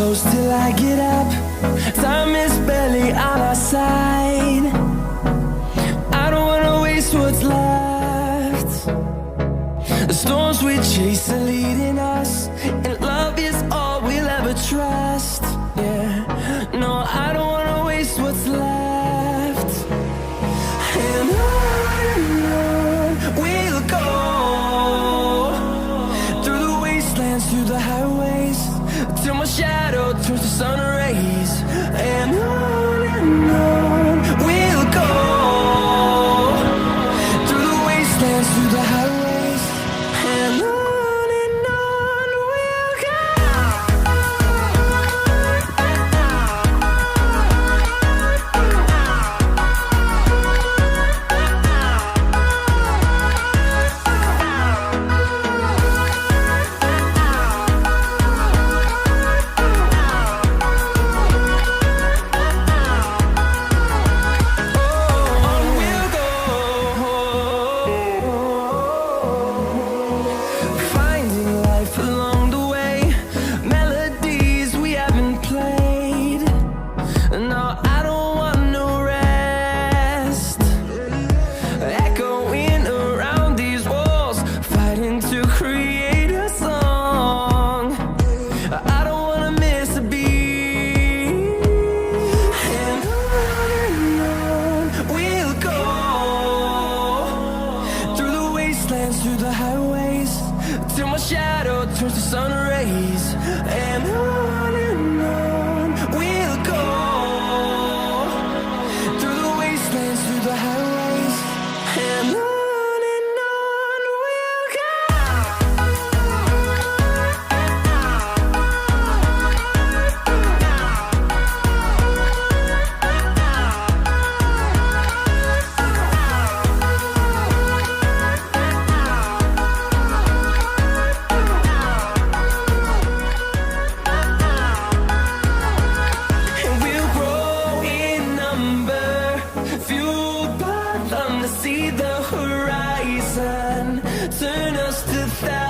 close till I get up. Time is barely on our side. I don't wanna waste what's left. The storms we chase are leading us, and love is all we'll ever trust. Yeah, no, I don't wanna waste what's left. And on we'll go, through the wastelands, through the highways, till my shadow turns to sun rays. And on we'll go, through the wastelands, through the highways, and on we'll go. Finding life along the way, melodies we haven't played. No, I don't want no rest. Echoing around these walls, fighting to create a song. I don't wanna miss a beat. And on we'll go, through the wastelands, through the highways, till my shadow turns to sun rays. And on we'll go, through the wastelands, through the highways, and on we'll go. And we'll grow in number, fueled by them to see the horizon, turn us to thousands.